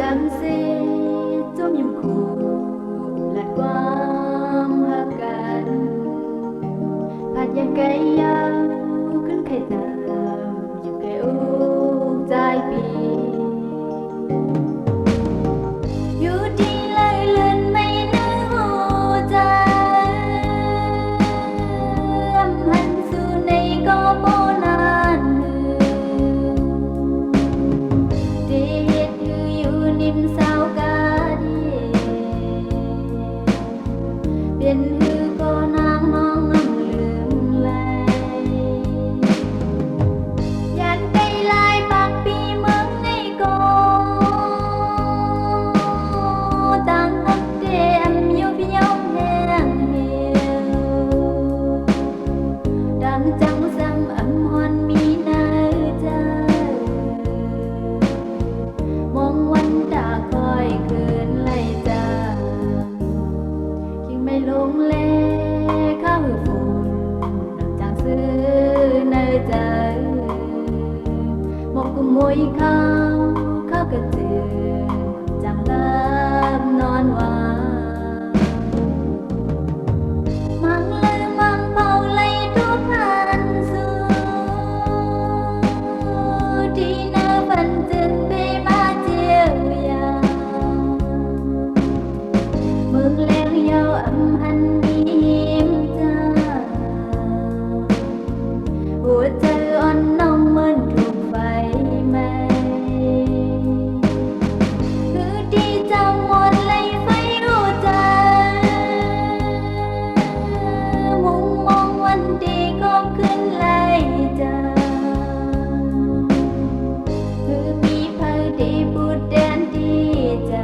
จำสิจมยำคูและความหักกันผัดยังไกยาวขึ้นไข่ตามยังไกอูใจปีอยู่ดีเลยเลือนไม่นึกหัวใจหันสู่ในก็โบนานดีเหตุคืออยู่นิ่มสาวกาดีเป็นหือก็นางมองงำลืมไหลยันได้ลายปากปีเมืองในก็ต่างนักเดมอยู่พี่ยองแหงเหี่ยวดังจังซ้ำอำฮอนมีนาเจ้ามองวันตาคอยคืนไล่จางยิ่งไม่ลงเลข้าวฝุ่นน้ำจางซื้อเนยใจหมกกุมวยข้าวกระจือจังลับนอนวามังเลยมังเผาไล่ทุกพันสู่ที่หน้าฝันจึงไปมาเจียวยาเมืองแรงยาวอำหันมีหิมจ้าหัวใจอ่อนน้องเหมือนถูกไฟไหม้คือที่เจ้าหมดเลยไฟหัวใจมุงมองวันดีก็ขึ้นไล่จ้าคือมีเพื่อดีพูดแดนดีใจ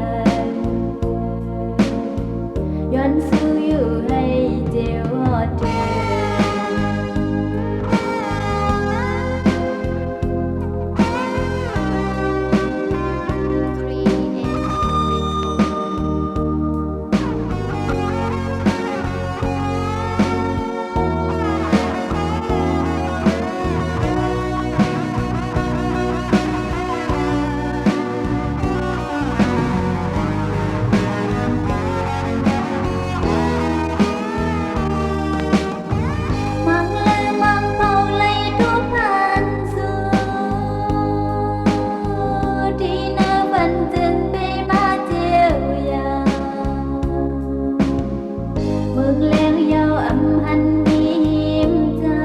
ย้อนสู้อยู่ให้เจียวหอดเธอมังเลยมังเผาไล่ทุกพันสู่ที่หน้าฝันจึงไปมาเจียวยาเมืองแรงยาวอำหันมีหิมจ้า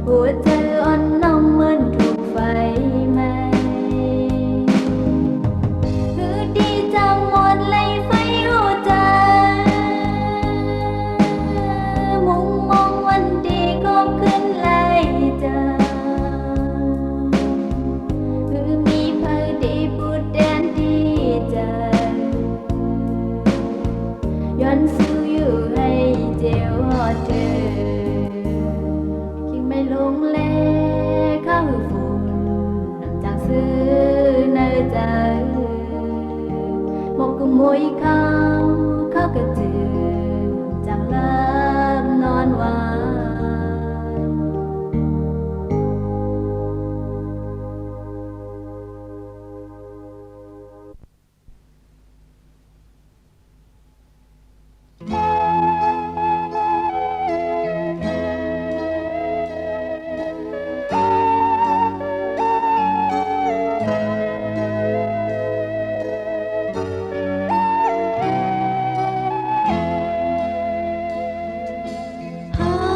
หัวใจอ่อนน้องเหมือนถูกไฟไหม้คือดีเจ้าหมดเลยไฟหัวใจมุงมองวันดีก็ขึ้นไล่จ้าคือมีเพื่อดีพูดแดนดีใจย้อนสู้อยู่ให้เจียวหอดเธอยิ่งไม่ลงเลข้าวฝุ่นน้ำจางซื้อเนยใจหมกกุมวยข้าวกระจือจังลับนอนวาหา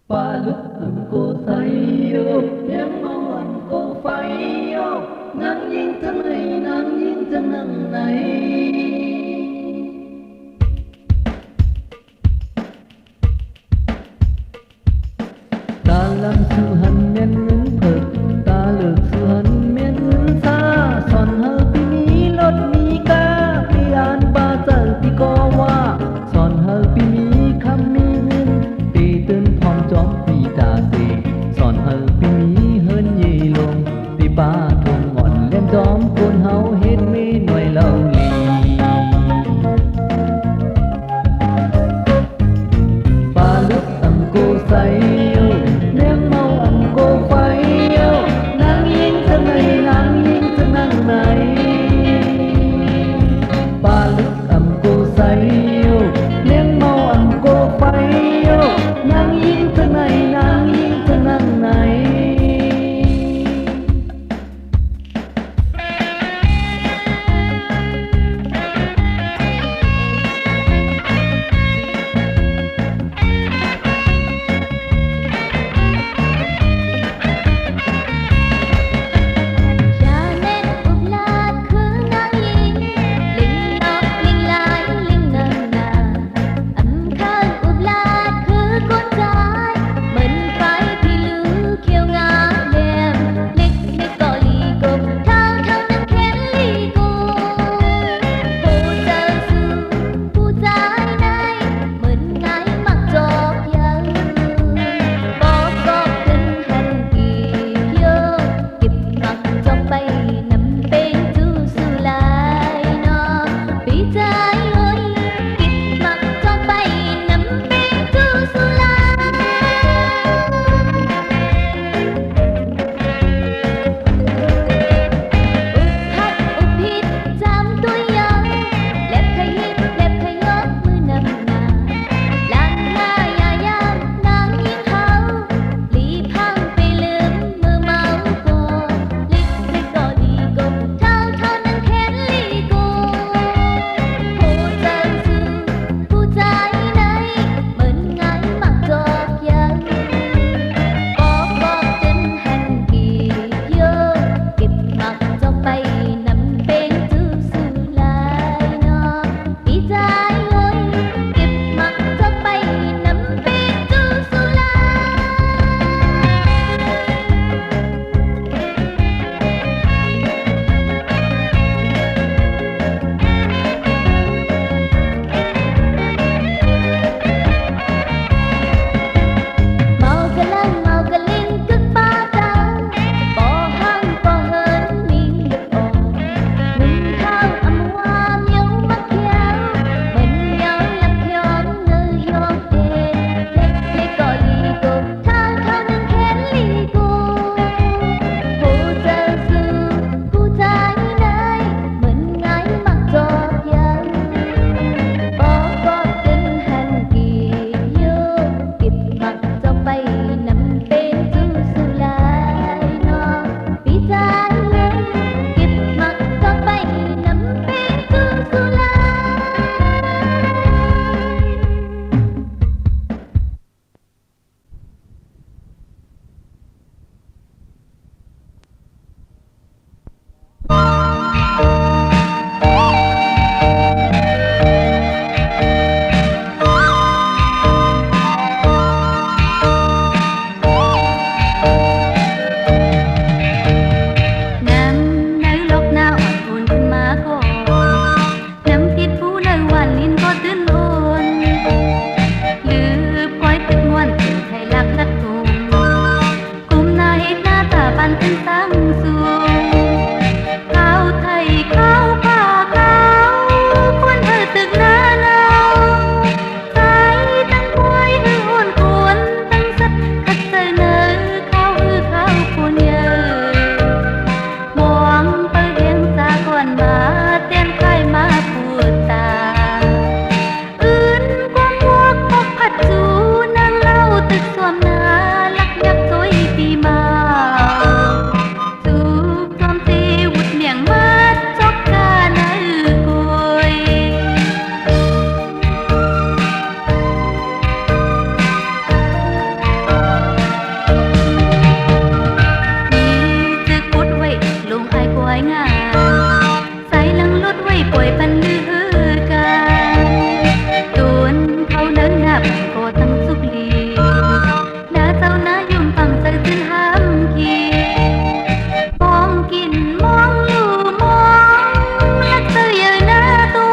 Ba lúc anh cô thấy yêu em mong anh cô phải yêu nắng nhìn thân này nắng nhìn thân nắng này ta làm sự hận miên ứng thực ta lược sự hận miên ứng xa son hơ pi mi lót mi ca pi an ba giờ pi co wa son hơ pi mi kham mi ngân tì tân phong chóm pi ta si son hơ pi mi hơn nhì lùng pi ba thùng ngọn lên chóm côn hau hết mi nuôi lâu lì ba lúc tầm cô say yêu ném mau anh cô phải yêu nắng yên thân này nắng yên thân nắng này ba lúc tầm cô say yêu ném mau anh cô phải yêu nắng yên thân này nắng yên thân nắng này บังโกตั้งสุกลีนาเจ้านายุ่มฟังใส่สิ้นห้ามขีมองกินมองอยู่มองลักเตยหน้าตู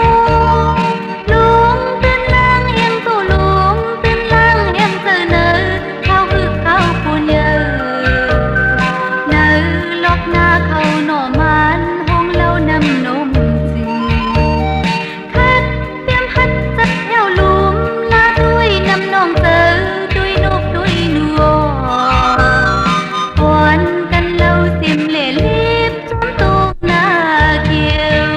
ลุงเป็นนางเฮียงตูลุงเป็นนางเฮียงเจอเนอเขาคือเขาปูนเยอเนอลอกหน้าเขาหน่อมันห้องเล่านำนมจีคัดเตรียมหัดจัดแถวลุมลาด้วยน้ำนองเตอด้วยนกด้วยนัววันกันเล่าสิมเล่ลีบจมตุกหน้าเขียว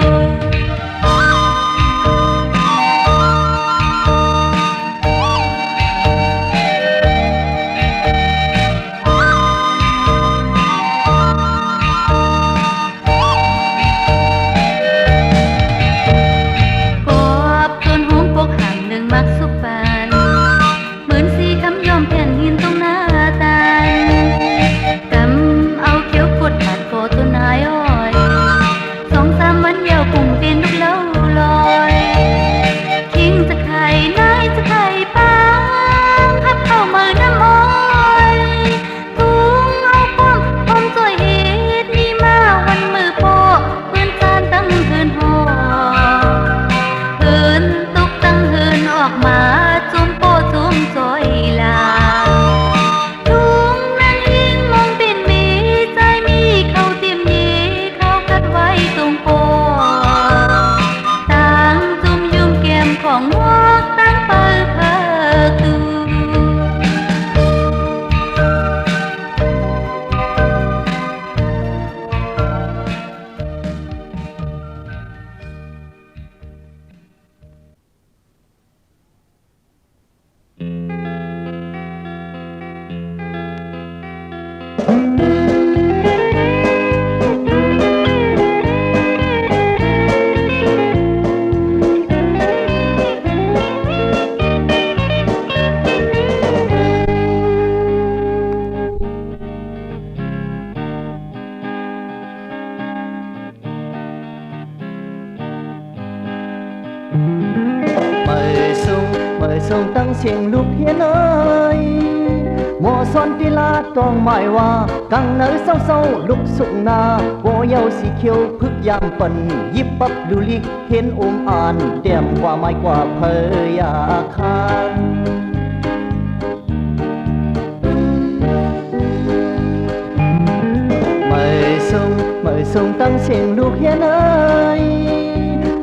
กอบต้นหงปกห่างหนึ่งมักสุกปานเหมือนสีคำยอมแผ่นหินตรงหน้าตาลกำเอาเขียวกดบาดโกตัวนายอ้อยสองสามวันเดียวปุ่งตีนลูกเล่าลอยคิงจะไข่นายจะไข่ปังขับเข้ามาน้ำอ้อยตุงเอาป้อมพมสวยเฮ็ดนี่มาวันมือโปะเพื่อนจานตั้งเฮือนหอเฮือนตุกตั้งเฮือนออกมาจุ่มโปะจุ่มจอยลาลุงนั่งยิงมองเป็นมีใจมีเขาเตรียมยีเขาคัดไว้ตรงโปะต่างจุ่มยุ่มแก้มของวอกตั้งเปิดเผยตู mời sông tăng xiềng lúc hiến ơi mùa xuân đi la toàn mãi hoa càng nở sâu sâu lúc sụng na vô yêu si khiêu phức yam phần yip bắp lưu ly hiến an đem qua mai qua phơi khan mời sông tăng xiềng lúc hiến ơi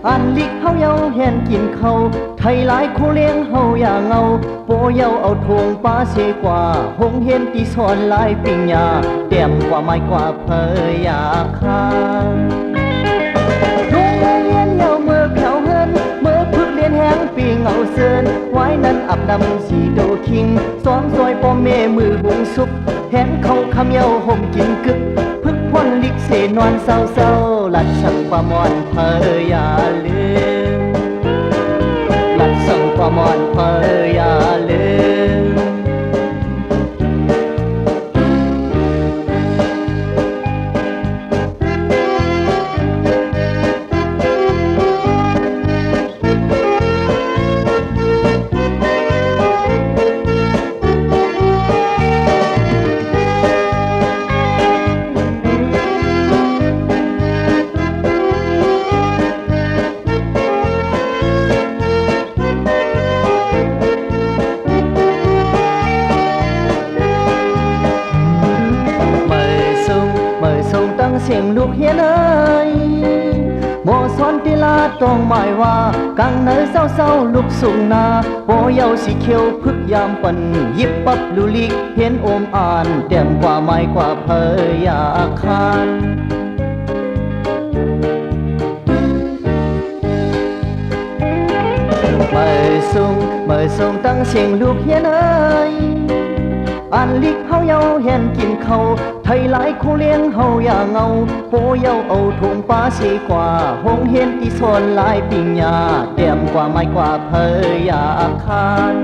an lick hau yau hènกินเขาไทยหลายคู่เลี้ยงเฮาอย่าเงาโปเยาเอาทวงป้าเสกว่าหงเฮียนที่สอนหลายปิญญาเต็มกว่าไม้กว่าเพยอยาคางโรงเรียนเยาเมื่อแผ่วเฮินเมื่อพึกเรียนแหงปีเงาเซินไว้นั้นอับดำสีโดคิงซ้อมซอยพ่อแม่มือบุงสุกแหนเขาคำเยาห่มกินกึกพึกพ่นลิกเสนอนเศร้าเศร้าหลัดสั่งปามอนเพยอย่าลืมหลัดสั่งปามอนเพยอย่าลืมเสียงลูกเฮียนเอ้ยโมสอนติลาต้องหมายว่ากังเนยเศร้าเศร้าลูกสุงนาโปเยาสีเขียวพึกยามปันยิบปับลูลิกเห็นโอมอ่านเต็มกว่าไม้กว่าเพยอยาคานเมื่อส่งตั้งเสียงลูกเฮียนเอ้ยอันลิกเฮาเยาเห็นกินเขาไทยหลายคู่เลี้ยงเฮาอย่าเงาโปเยาเอาทงป้าเสกว่าหงเห็นที่สอนหลายปิญญาเต็มกว่าไม้กว่าเพยอยาคาน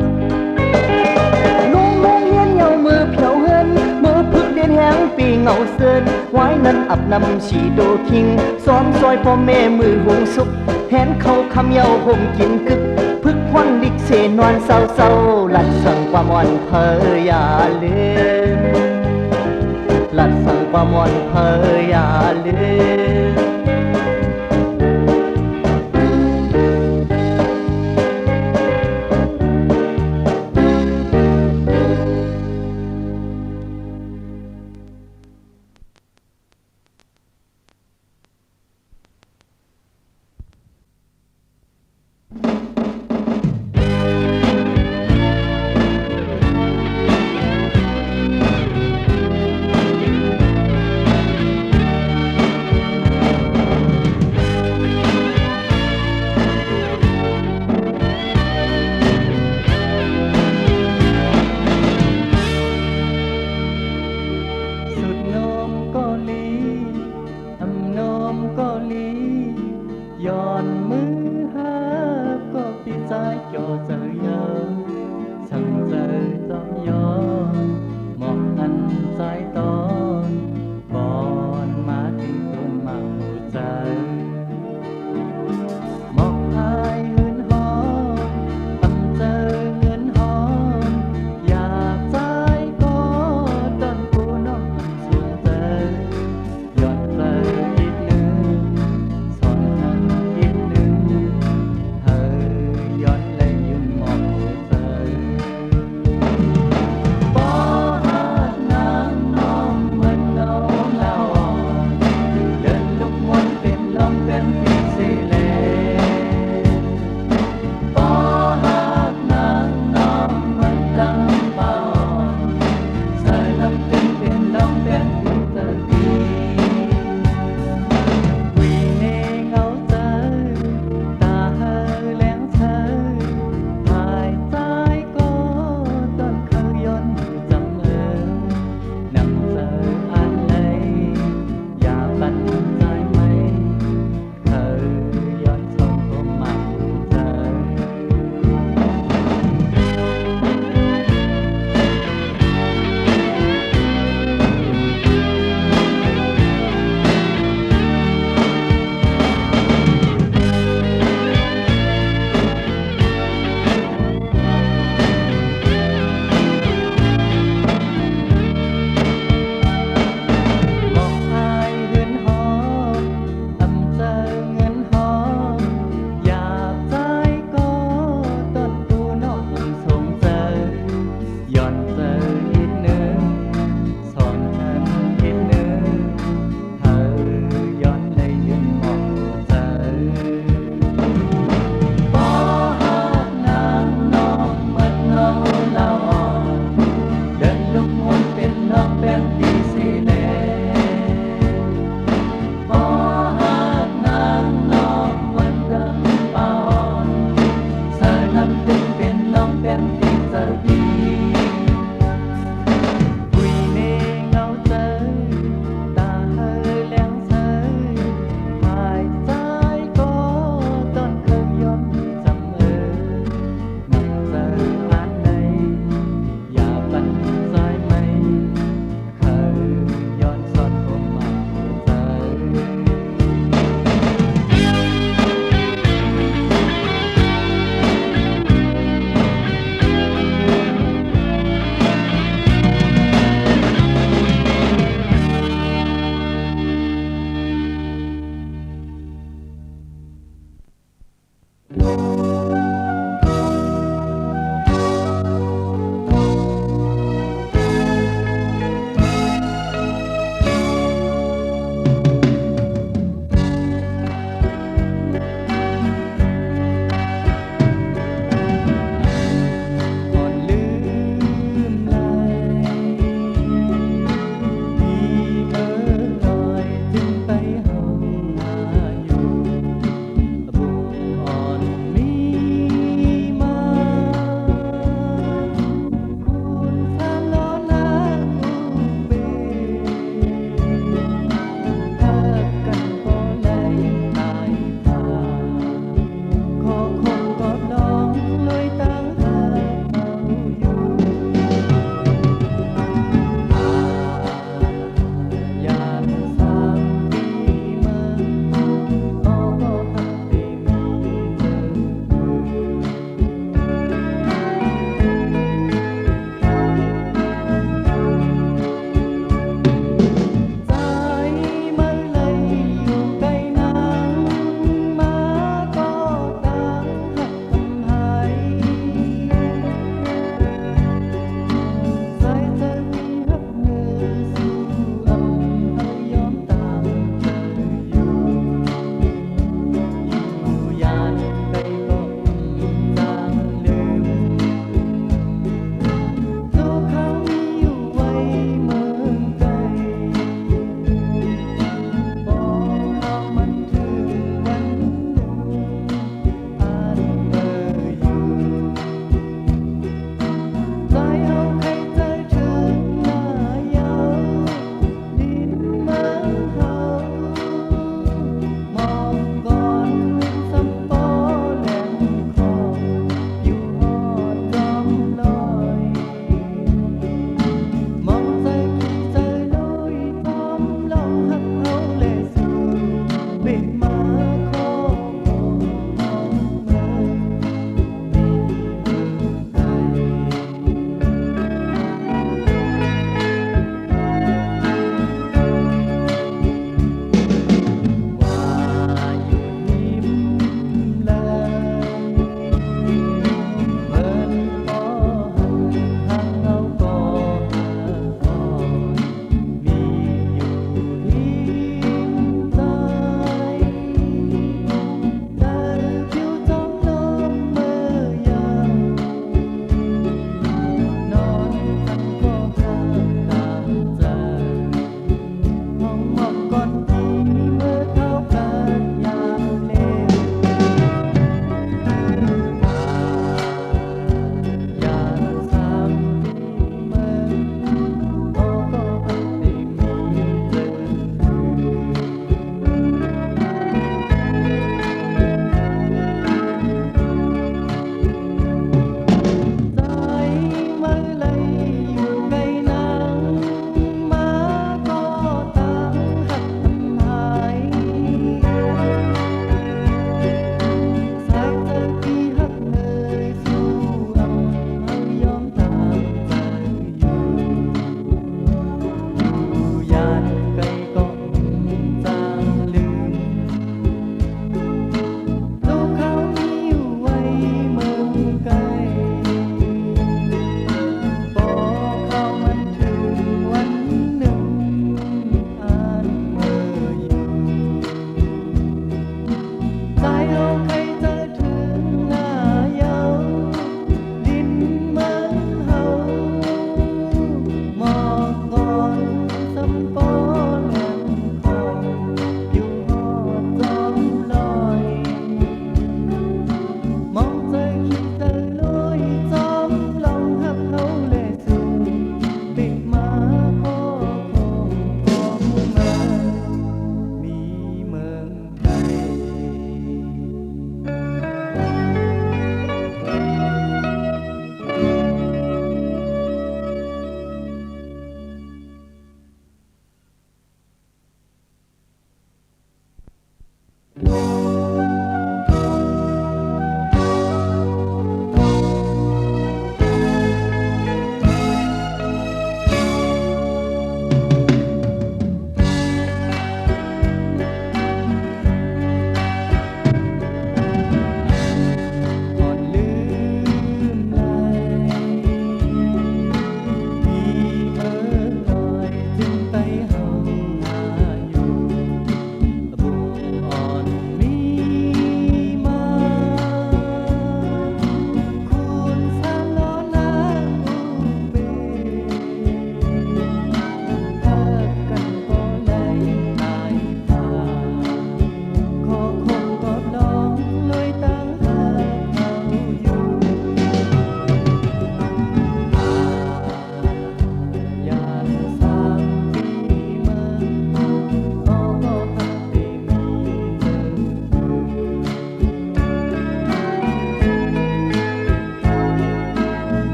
โรงเรียนเยามือเพียวเฮินมือพึกเรียนแหงปีเงาเซินไว้นั้นอับนำสีโดคิงซ้อมซอยพ่อแม่มือหงสุกแหนเขาคำเยาห่มกินกึก พึกควันดิกเสนวนเศร้าเศร้าหลัดสั่งความอ่อนเพออย่าลืมหลัดสั่งความอ่อนเพออย่าลืม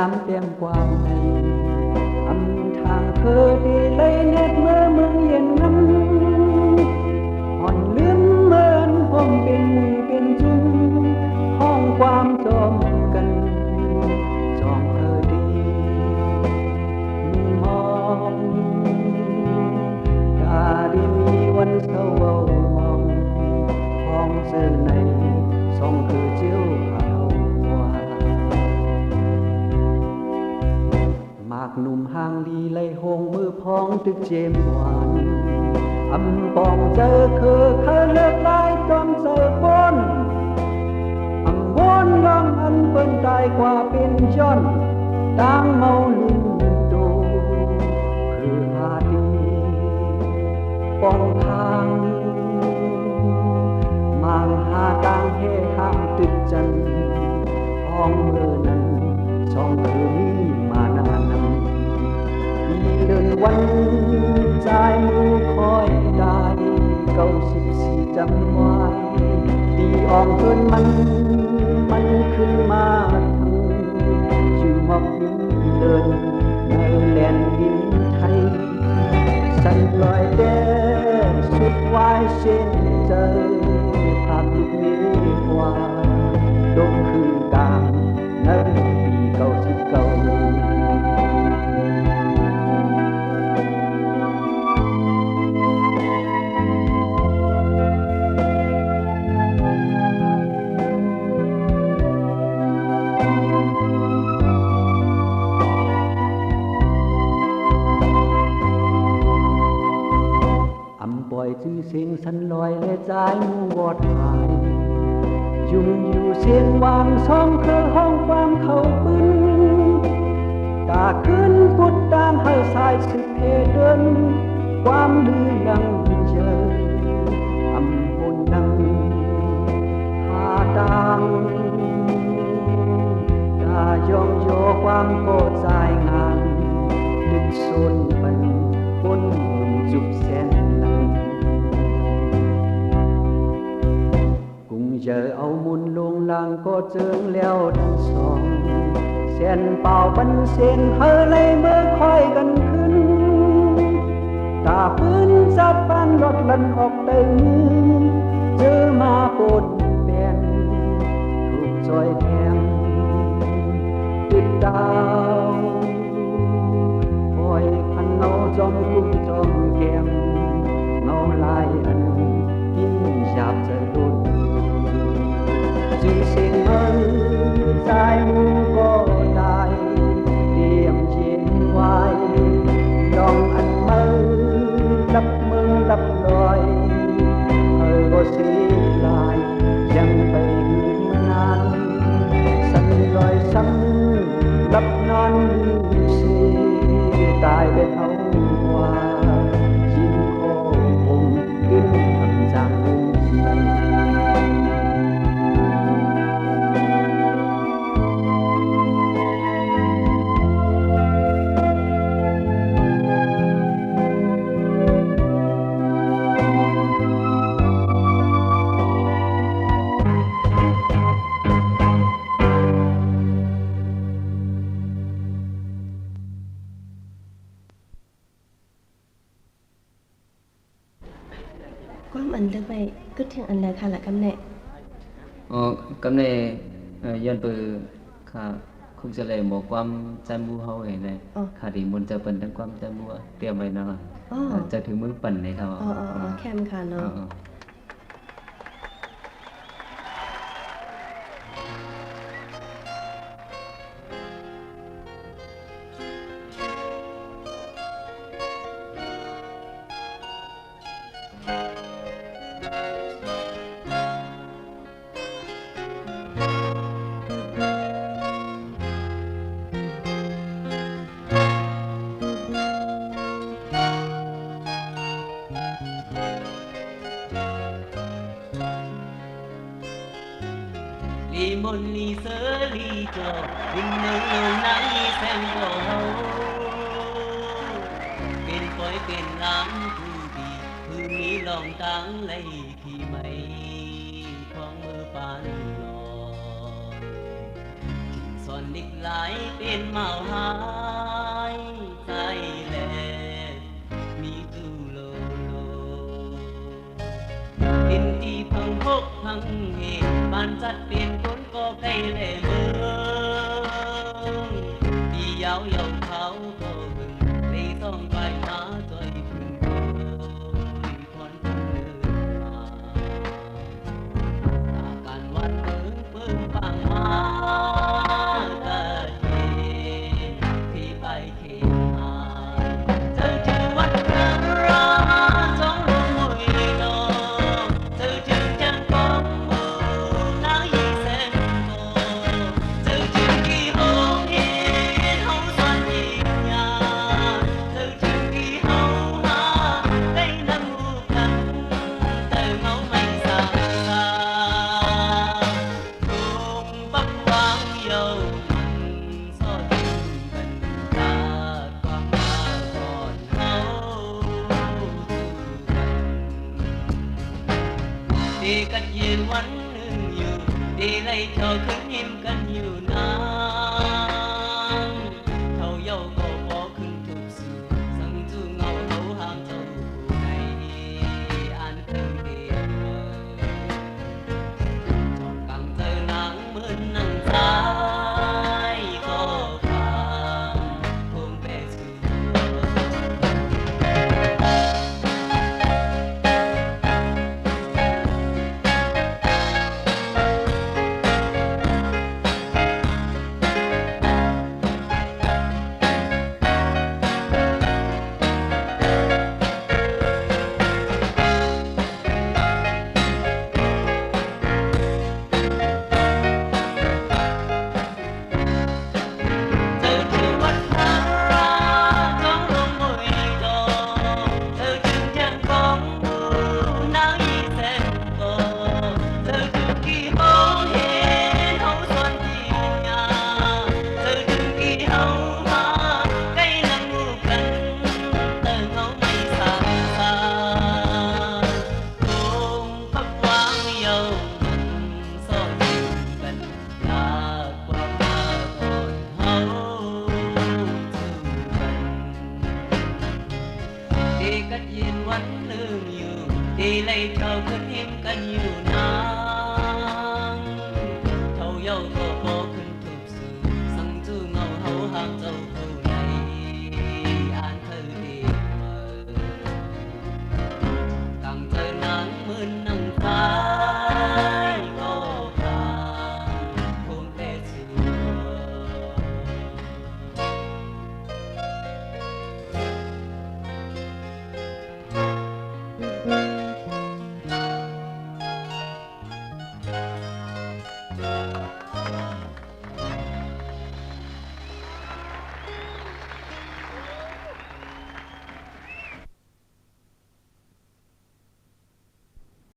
ามเตรียมความในอำทางเคยดีเลยเน็ดเมื่อเมืองเย็นนั้นห่อนลืมเหมือนห้องเป็นหมู่เป็นจุ้มห้องความจอมกันจองเคยดีมีมองตาดีมีวันเศร้ามองห้องเสื้อในส่องคือเจียวหาวว่าหมากหนุ่มห่างดีเลยหงมือพองตึกเจมหวานอำปองเจอเคยเลิกลายจอมเจอบนอำวนลองอันเปิ้นตายกว่าเป็นจอนต่างเมาลืมดูคือหาดีปองทางมางหาต่างเฮห้ามตึกจันห้องเมื่อนั้นช่องคือมีมานานนำปีเดินวันใจมือคอยได้94จำไว้ปีออกเกินมันขึ้นมาทั้งชื่อมอบยิ้มเดินในแลนดินไทยสันลอยแดงสุดวายเช่นเจอภาพลูกนี้ว่าดงคืนกลางในปี99ปล่อยชื่อเสียงสันลอยและใจมูวอดหายยุ่งอยู่เสียงวางช่องคือห้องความเข้าปืนตาขึ้นพุดตามให้สายสืบเพเดินความลือลังเจออำหนนังหาดังตายองโยความโกใจงานนึกสนปันปนจุบแสนgiờ âu muôn luông làng có trương leo đằng sông sen bao bắn sen hơi lấy mơ khói gần khứ tàพื้น จับบ้านรถลันออกเต็มเจอมาปนเป็นถูกซอยแทงติดดาวปล่อยพันเนาจอมกุ้งจอมแก้มเงาลายอันกินหยาบจะดุนจีเสียงมันใจมูก็ได้เตรียมเย็นไว้ดองอันมือลับมือลับลอยก็สีลายยังไปนานสั่นลอยซ้ำลับนอนลืมสีตายไปเท่าว่ายิ้มโค้งขึ้นทำจางความอันเลือกไปก็ถึงอันแล้วค่ะละกำเน่กำเน่ยันเปือค่ะคุกจะเลยบอกความใจมูเฮาเองเลยค่ะที่มนจะเป็นทั้งความใจมูเตรียมไว้นะจะถึงมือปั่นเลยครับแคมค่ะเนาะมนลีเสรีจอวิ่งเนินไหนแสงบ่เฮาเป็นปอยเป็นล้างพื้นที่พื้นนี้ลองตั้งไล่ขี่ไม่ของมือปานนอนทิ้งซ่อน เด็กหลายเป็นเมาหายใจแลมีตูโลโลเป็นที่พังพกพังเหตุบ้านจัดเป็นคนก็ใกล้แลเมืองที่ยาวเขาก็บึงเลยต้องไปมาจอยพึ่งคนเดินมาตาการวันเมืองเพิ่งฟังมาก็เย็นที่ไปเข็มหาเธอจึงวัดพระราจงลงมวยโลเธอจึงจังกองมูนายีเส้นโตเธอจึงที่หงเห็นเขาสวนยิงยาเธอจึงที่เขาหาได้นั่งหูกันแต่เมาไม่สาสาคงปักวางเยามันสอดถึงบรรดาความมาก่อนเขาดีกันยืนวันหนึ่งอยู่ดีไล่เท่าขึ้นยิ้มกันอยู่นานเท่าเย้าก็พอขึ้นทุกสู่สังจูเงาเขาห้ามเจ้าผู้ในอันคงเดียวจองกังเจอนางเหมือนนางสายก็ฟังคงแปรสู่ เธอคือวัดพระราชของหลวงพ่ออีดอกเธอจึงยังคงบูนางอีแสนโกเธอคือที่เขาเห็นเขาสวนที่ยาเธอจึงที่เขาหาใกล้นั่งหูกันแต่เขาไม่สาสาคงพักวางเยามันซ่อนอยู่กันยากกว่ามาก่อนเฮาดีกัดยืนวันหนึ่งอยู่ดีเลยเท่าขึ้นหิมกันอยู่นานเท่าเย้าก็พอขึ้นทุบสู่สังจูเงาเฮาห่างเจ้าผู้